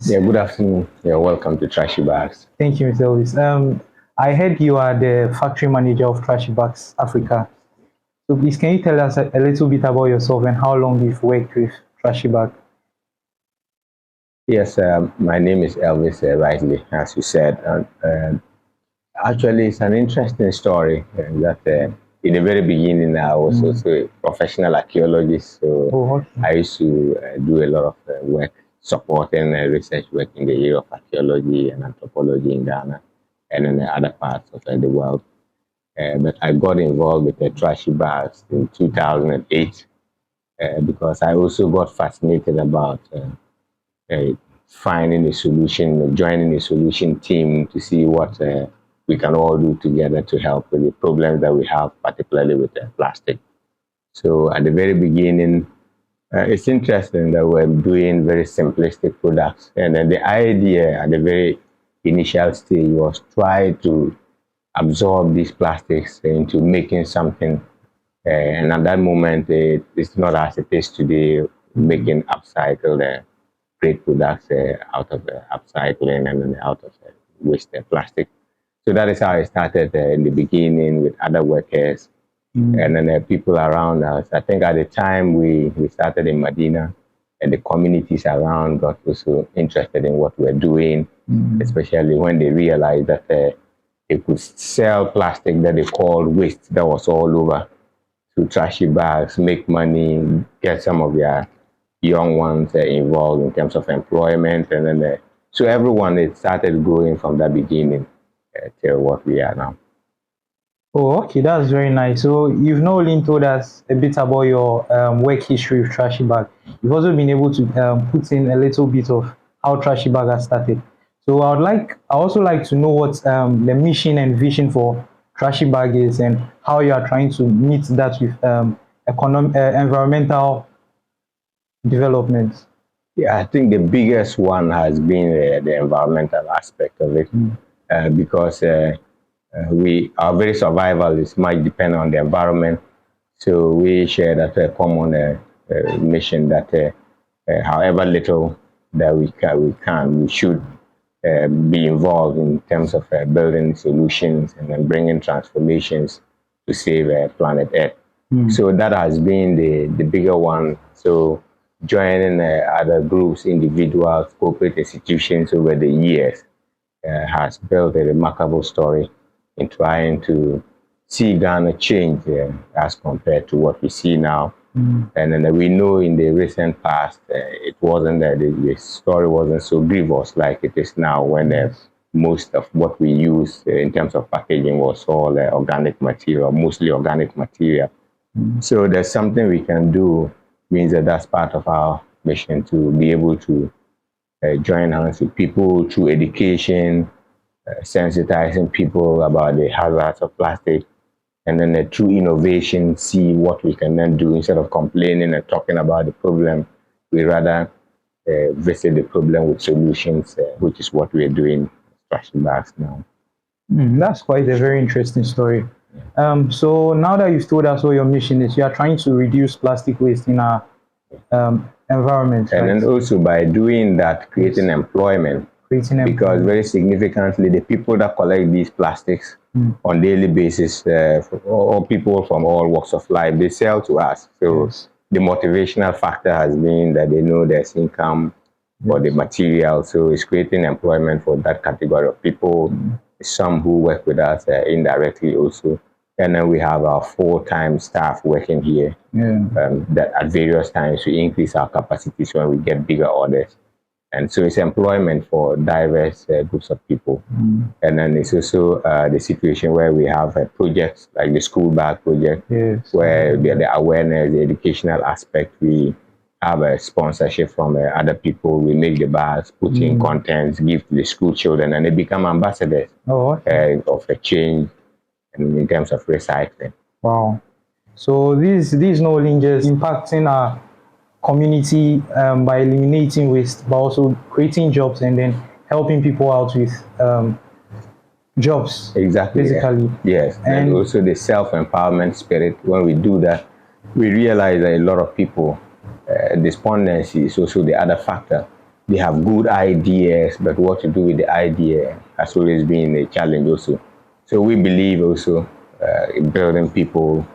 Yeah, good afternoon. Yeah, welcome to Trashy Bags. Thank you, Mr. Elvis. I heard you are the factory manager of Trashy Bags Africa. So please, can you tell us a little bit about yourself and how long you've worked with Trashy Bag? Yes, my name is Elvis, rightly, as you said. Actually, it's an interesting story that in the very beginning, I was Mm. also a professional archaeologist. So Oh, okay. I used to do a lot of work supporting research work in the area of archaeology and anthropology in Ghana and in the other parts of the world. But I got involved with the Trashy Bags in 2008 because I also got fascinated about finding a solution, joining a solution team to see what we can all do together to help with the problems that we have, particularly with plastic. So at the very beginning, it's interesting that we're doing very simplistic products. And then the idea at the very initial stage was try to absorb these plastics into making something. And at that moment, it's not as it is today, making upcycled great products out of upcycling and then out of waste plastic. So that is how I started in the beginning with other workers and then people around us. I think at the time we started in Medina, and the communities around got also interested in what we're doing, especially when they realized that they could sell plastic that they called waste that was all over to trashy bags, make money, get some of their young ones involved in terms of employment, and then so everyone it started growing from the beginning till what we are now. Oh, okay, that's very nice. So you've not only told us a bit about your work history with Trashy Bag, you've also been able to put in a little bit of how Trashy Bag has started. So I also like to know what the mission and vision for Trashy Bag is and how you are trying to meet that with environmental development. Yeah, I think the biggest one has been the environmental aspect of it, because we our very survival is much dependent on the environment. So we share that common mission that however little that we should be involved in terms of building solutions and then bringing transformations to save planet Earth. So that has been the bigger one. So joining other groups, individuals, corporate institutions over the years has built a remarkable story in trying to see Ghana change as compared to what we see now. And then we know in the recent past, it wasn't that the story wasn't so grievous like it is now when most of what we use in terms of packaging was all organic material, mostly organic material. So there's something we can do, means that that's part of our mission to be able to join hands with people through education, sensitizing people about the hazards of plastic, and then through innovation, see what we can then do instead of complaining and talking about the problem. We rather visit the problem with solutions, which is what we're doing, Trashy Bags now. That's quite a very interesting story. So now that you've told us what your mission is, you are trying to reduce plastic waste in our environment, And right? then also by doing that, creating employment, Creating because very significantly, the people that collect these plastics on daily basis, all people from all walks of life, they sell to us. So Yes. the motivational factor has been that they know there's income for the material. So it's creating employment for that category of people. Some who work with us indirectly also. And then we have our full-time staff working here Yeah. that at various times we increase our capacities when we get bigger orders. And so it's employment for diverse groups of people. And then it's also the situation where we have projects like the school bag project, Yes. where the awareness, the educational aspect, we have a sponsorship from other people. We make the bags, put in contents, give to the school children, and they become ambassadors Oh, okay. of a change and in terms of recycling. Wow. So these not only just impacting our community by eliminating waste, but also creating jobs and then helping people out with jobs, Exactly. basically. Yes. And also the self-empowerment spirit. When we do that, we realize that a lot of people, despondency is also the other factor. they have good ideas, but what to do with the idea has always been a challenge also. So we believe also in building people,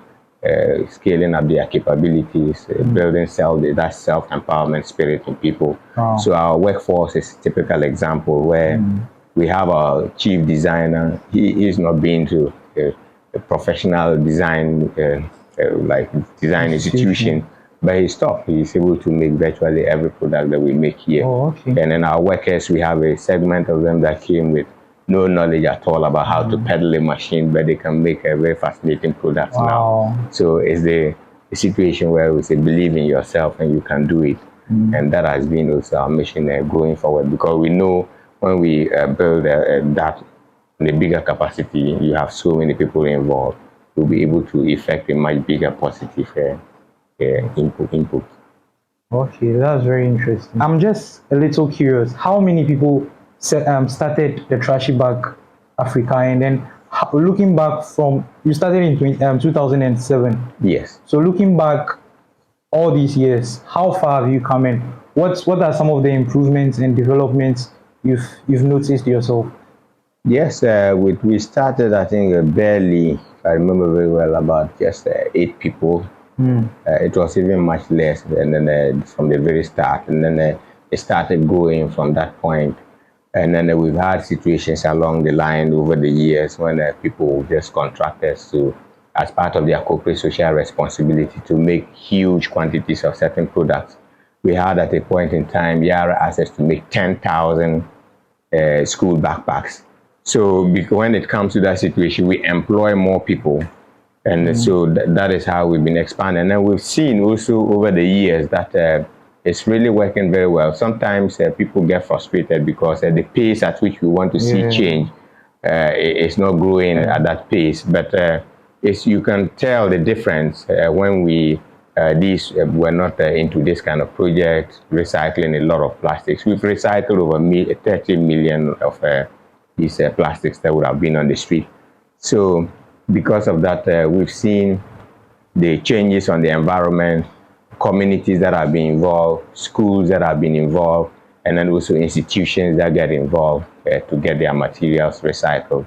scaling up their capabilities, building that self-empowerment spirit in people. Wow. So our workforce is a typical example where we have our chief designer. He is not being to a professional design like design institution, but he stopped. He's able to make virtually every product that we make here. Oh, okay. And then our workers, we have a segment of them that came with no knowledge at all about how to pedal a machine, but they can make a very fascinating product now. So it's a situation where we say believe in yourself and you can do it. And that has been also our mission going forward, because we know when we build that in a bigger capacity, you have so many people involved, we'll be able to effect a much bigger positive input. Okay, that's very interesting. I'm just a little curious. How many people started the Trashy Bag Africa, and then looking back from you started in 2007. Yes. So looking back all these years, how far have you come in? What are some of the improvements and developments you've noticed yourself? Yes, we started, I think, barely, if I remember very well, about just 8 people. It was even much less, and then from the very start, and then it started going from that point. And then we've had situations along the line over the years when people just contract us to, as part of their corporate social responsibility, to make huge quantities of certain products. We had at a point in time Yara asked us to make 10,000 school backpacks. So when it comes to that situation, we employ more people. And so that is how we've been expanding. And we've seen also over the years that it's really working very well. Sometimes people get frustrated because the pace at which we want to see change is not growing at that pace. But you can tell the difference when these were not into this kind of project, recycling a lot of plastics. We've recycled over 30 million of these plastics that would have been on the street. So because of that, we've seen the changes on the environment, communities that have been involved, schools that have been involved, and then also institutions that get involved to get their materials recycled.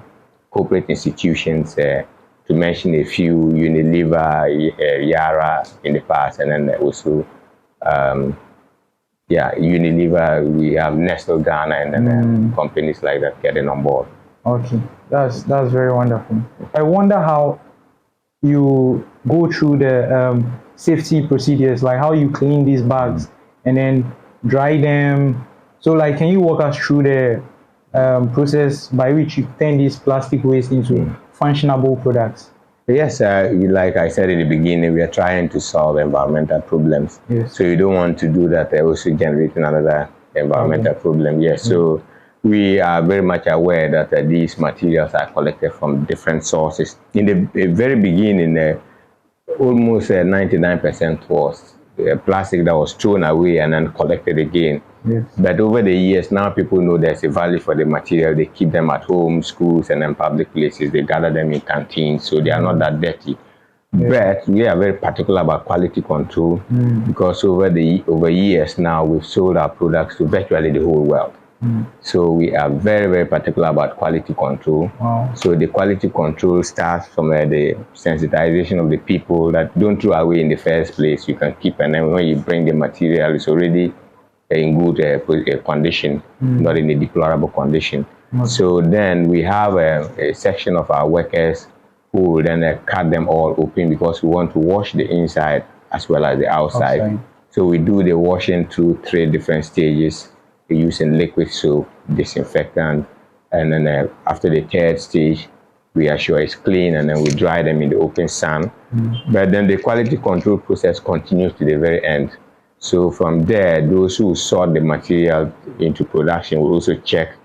Corporate institutions, to mention a few, Unilever, Yara in the past, and then also, Unilever, we have Nestle Ghana, and then companies like that getting on board. Okay, that's very wonderful. I wonder how you go through the safety procedures, like how you clean these bags and then dry them. So, like, can you walk us through the process by which you turn this plastic waste into functionable products? Yes, like I said in the beginning, we are trying to solve environmental problems. Yes. So you don't want to do that, also generating another environmental problem. Yes. So we are very much aware that these materials are collected from different sources. In the very beginning, almost 99% was plastic that was thrown away and then collected again. Yes. But over the years, now people know there's a value for the material. They keep them at home, schools, and then public places. They gather them in canteens, so they are not that dirty. But we are very particular about quality control because over years now, we've sold our products to virtually the whole world. So we are very, very particular about quality control. Wow. So the quality control starts from the sensitization of the people that don't throw away in the first place. You can keep, and then when you bring the material, it's already in good condition, not in a deplorable condition. So then we have a section of our workers who will then cut them all open because we want to wash the inside as well as the outside. So we do the washing through 3 different stages using liquid soap, disinfectant, and then after the 3rd stage, we are sure it's clean, and then we dry them in the open sun. But then the quality control process continues to the very end. So from there, those who sort the material into production will also check,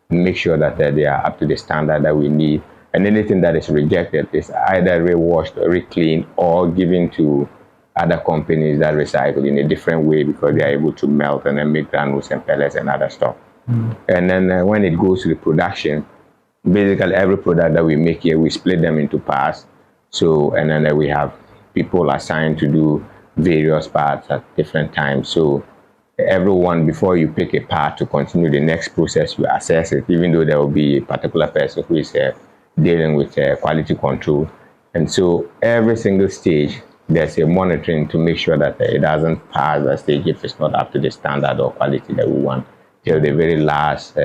make sure that they are up to the standard that we need. And anything that is rejected is either re-washed or re-cleaned or given to other companies that recycle in a different way because they are able to melt and then make granules and pellets and other stuff. And then when it goes to the production, basically every product that we make here, we split them into parts. So, and then we have people assigned to do various parts at different times. So everyone, before you pick a part to continue the next process, you assess it, even though there will be a particular person who is dealing with quality control. And so every single stage, there's a monitoring to make sure that it doesn't pass the stage if it's not up to the standard or quality that we want, till the very last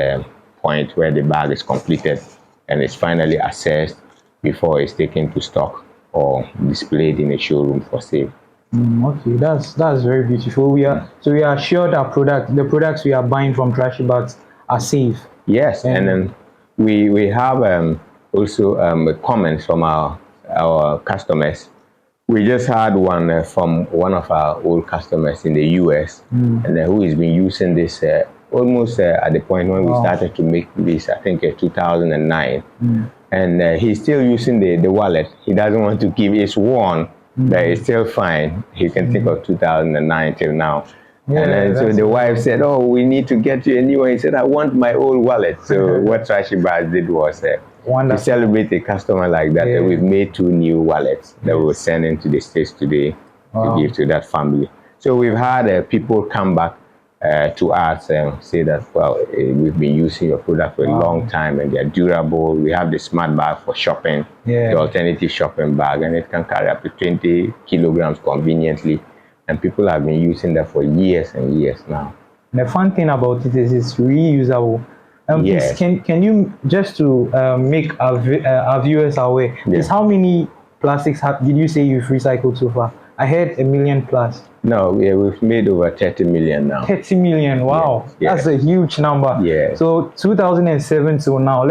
point where the bag is completed and it's finally assessed before it's taken to stock or displayed in a showroom for sale. Okay, that's very beautiful. We are sure that the products we are buying from Trashy Bags are safe. Yes, and then we have also comments from our customers. We just had one from one of our old customers in the US, and who has been using this almost at the point when we started to make this, I think 2009. And he's still using the wallet. He doesn't want to give, it's worn, but it's still fine. He can think of 2009 till now. Yeah, And then so the wife said, "Oh, we need to get you a new one." He said, "I want my old wallet." So what Trashy Bags did was to celebrate a customer like that, we've made 2 new wallets that we'll send into the States today to give to that family. So we've had people come back to us and say that, well, we've been using your product for a long time and they're durable. We have the smart bag for shopping, the alternative shopping bag, and it can carry up to 20 kilograms conveniently. And people have been using that for years and years now. The fun thing about it is it's reusable. Yes. Can you, just to make our viewers aware, is how many plastics did you say you've recycled so far? I heard 1 million plus. No, we've made over 30 million now. 30 million, wow. That's a huge number. Yeah. So 2007 till now,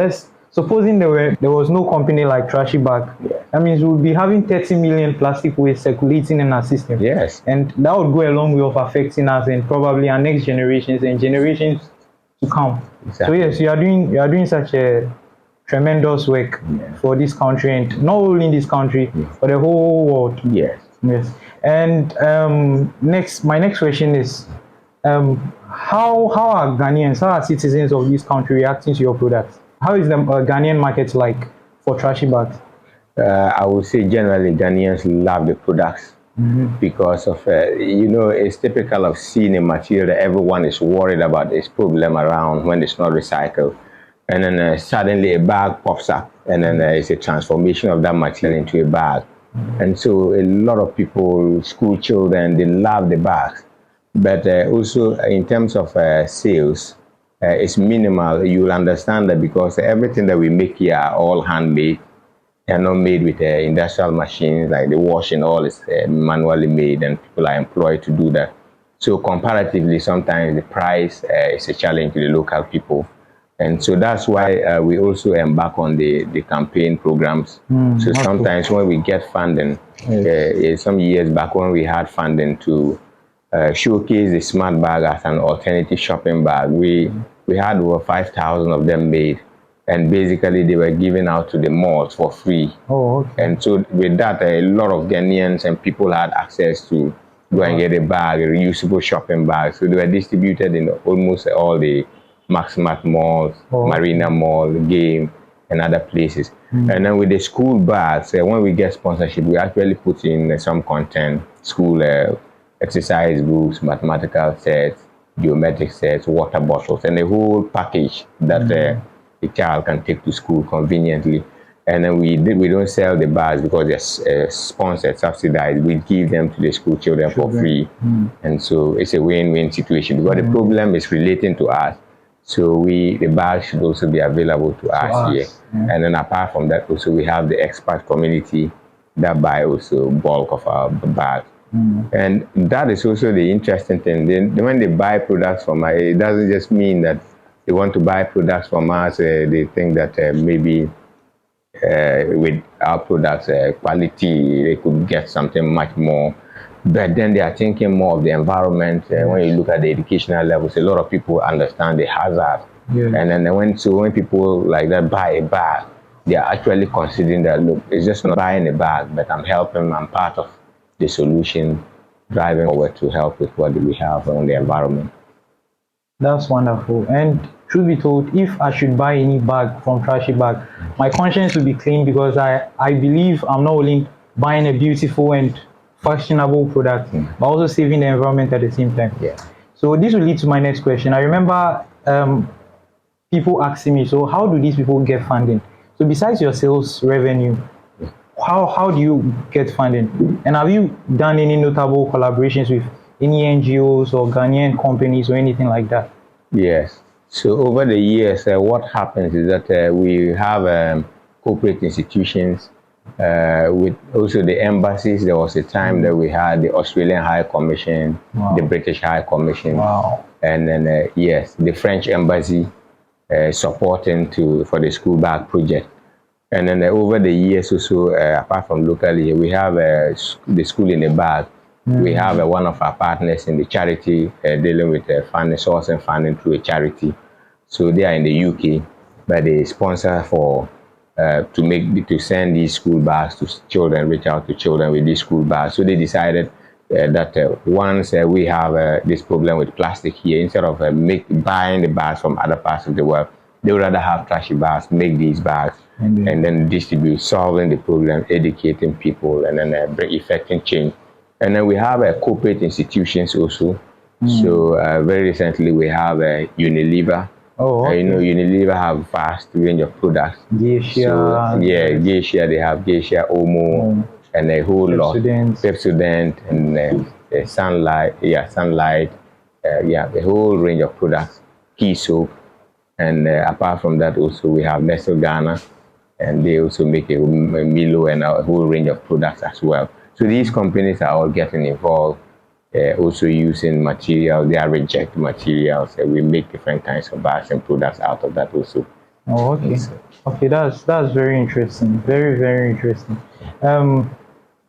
supposing there was no company like Trashy Bag, that means we'll be having 30 million plastic waste circulating in our system. Yes. And that would go a long way of affecting us and probably our next generations and generations to come. Exactly. So yes, you are doing such a tremendous work for this country, and not only in this country, but the whole world. Yes. Yes. And my next question is, how are Ghanaians, how are citizens of this country reacting to your products? How is the Ghanaian market like for Trashy Bags? I would say generally Ghanaians love the products because of, it's typical of seeing a material that everyone is worried about its problem around when it's not recycled. And then suddenly a bag pops up, and then it's a transformation of that material into a bag. And so a lot of people, school children, they love the bags. But also in terms of sales, it's minimal. You'll understand that because everything that we make here are all handmade. They're not made with industrial machines, like the washing, all is manually made, and people are employed to do that. So comparatively, sometimes the price is a challenge to the local people. And so that's why we also embark on the campaign programs. So sometimes when we get funding, some years back when we had funding to showcase the smart bag as an alternative shopping bag, we had over 5,000 of them made. And basically they were given out to the malls for free. Oh, okay. And so with that, a lot of Ghanaians and people had access to go and get a bag, a reusable shopping bag. So they were distributed in almost all the Maximat malls, Marina Mall, Game, and other places. And then with the school bags, when we get sponsorship, we actually put in some content, school exercise books, mathematical sets, geometric sets, water bottles, and the whole package that the child can take to school conveniently. And then we don't sell the bags because they're sponsored, subsidized. We give them to the school children for free. And so it's a win-win situation because the problem is relating to us. So the bags should also be available to us here. And then apart from that, also we have the expert community that buy also bulk of our bags. And that is also the interesting thing. When they buy products from us, it doesn't just mean that they want to buy products from us. They think that maybe with our products quality, they could get something much more. But then they are thinking more of the environment. When you look at the educational levels, a lot of people understand the hazard. And then when people like that buy a bag, they are actually considering that, look, it's just not buying a bag, but I'm part of the solution, driving forward to help with what we have on the environment. That's wonderful. And truth be told, if I should buy any bag from Trashy Bag, my conscience will be clean because I believe I'm not only buying a beautiful and fashionable product, but also saving the environment at the same time. So this will lead to my next question. I remember people asking me, so how do these people get funding? So besides your sales revenue, how do you get funding? And have you done any notable collaborations with any NGOs or Ghanaian companies or anything like that? Yes. So over the years, what happens is that we have corporate institutions with also the embassies. There was a time that we had the Australian High Commission, Wow. the British High Commission, Wow. and then yes, the French embassy supporting for the school bag project. And then over the years also, apart from locally, we have the school in the bag. We have one of our partners in the charity dealing with funding, source and funding through a charity. So they are in the UK, but they sponsor for to send these school bags to children, reach out to children with these school bags. So they decided that once we have this problem with plastic here, instead of buying the bags from other parts of the world, they would rather have Trashy Bags make these bags and then distribute, solving the problem, educating people, and then effecting change. And then we have corporate institutions also. So very recently we have Unilever. Oh, okay. You know, Unilever have vast range of products. Geisha. So yeah, Geisha, they have Geisha, Omo, and a whole lot. Pepsodent and Sunlight, Sunlight, a whole range of products. Key soap, and apart from that, also we have Nestle Ghana, and they also make a Milo and a whole range of products as well. So these companies are all getting involved. Also using materials, they are reject materials. We make different kinds of bags and products out of that also. Oh, okay. Okay, that's very interesting. Very, very interesting.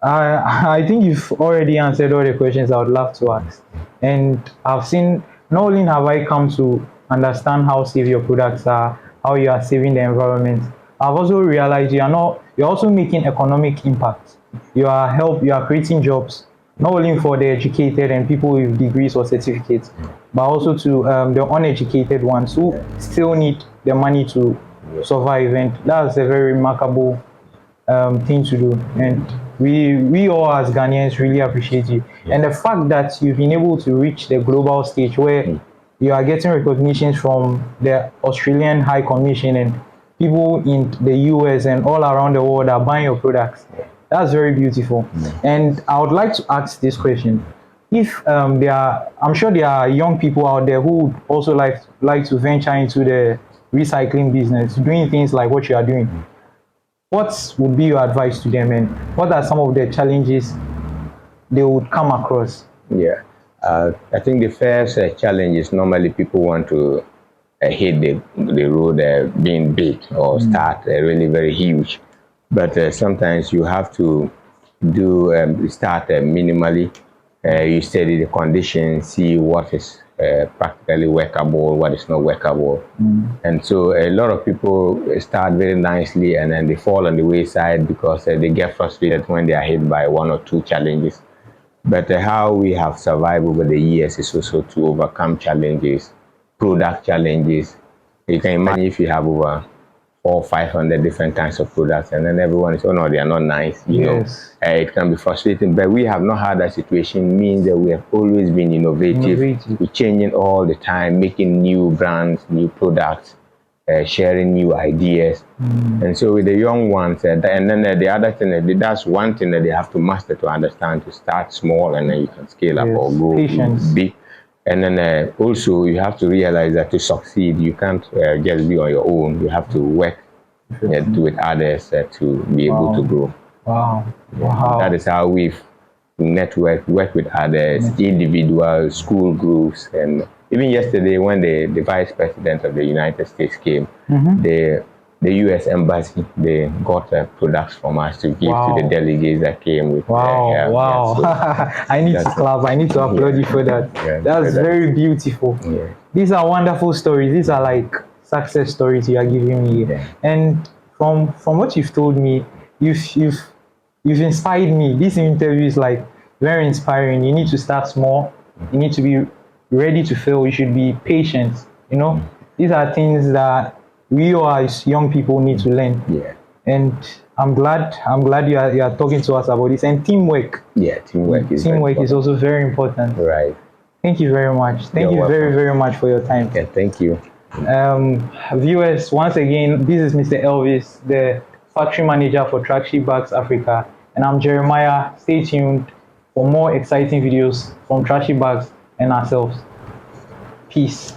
I think you've already answered all the questions I would love to ask. And I've seen, not only have I come to understand how safe your products are, how you are saving the environment, I've also realized you're also making economic impact. You are creating jobs, not only for the educated and people with degrees or certificates, but also to the uneducated ones who still need the money to survive. And that's a very remarkable thing to do. And we all as Ghanaians really appreciate you. And the fact that you've been able to reach the global stage where you are getting recognitions from the Australian High Commission and people in the US and all around the world are buying your products. That's very beautiful. And I would like to ask this question. If I'm sure there are young people out there who would also like to venture into the recycling business, doing things like what you are doing. What would be your advice to them, and what are some of the challenges they would come across? Yeah, I think the first challenge is normally people want to hit the road being big or start really very huge. But sometimes you have to start minimally. You study the conditions, see what is practically workable, what is not workable. And so a lot of people start very nicely and then they fall on the wayside because they get frustrated when they are hit by one or two challenges. But how we have survived over the years is also to overcome challenges, product challenges. You can imagine if you have over 400 or 500 different kinds of products, and then everyone is, oh no, they are not nice. You know, it can be frustrating. But we have not had that situation. Means that we have always been innovative. We're changing all the time, making new brands, new products, sharing new ideas. And so with the young ones, and then the other thing, that's one thing that they have to master to understand, to start small and then you can scale up or go big. And then also you have to realize that to succeed, you can't just be on your own. You have to work with others to be able to grow. Wow. That is how we've networked, work with others, individuals, school groups. And even yesterday when the vice president of the United States came, the U.S. embassy, they got products from us to give to the delegates that came with. So I need to clap. I need to applaud you for that. That's very beautiful. These are wonderful stories. These are like success stories you are giving me. And from what you've told me, you've inspired me. This interview is like very inspiring. You need to start small. You need to be ready to fail. You should be patient. You know, these are things that we all as young people need to learn. And I'm glad you are talking to us about this. And teamwork. Teamwork is also very important. Right. Thank you very much. Thank You're you very, welcome. very much for your time. Yeah, thank you. Viewers, once again, this is Mr. Elvis, the factory manager for Trashy Bags Africa, and I'm Jeremiah. Stay tuned for more exciting videos from Trashy Bags and ourselves. Peace.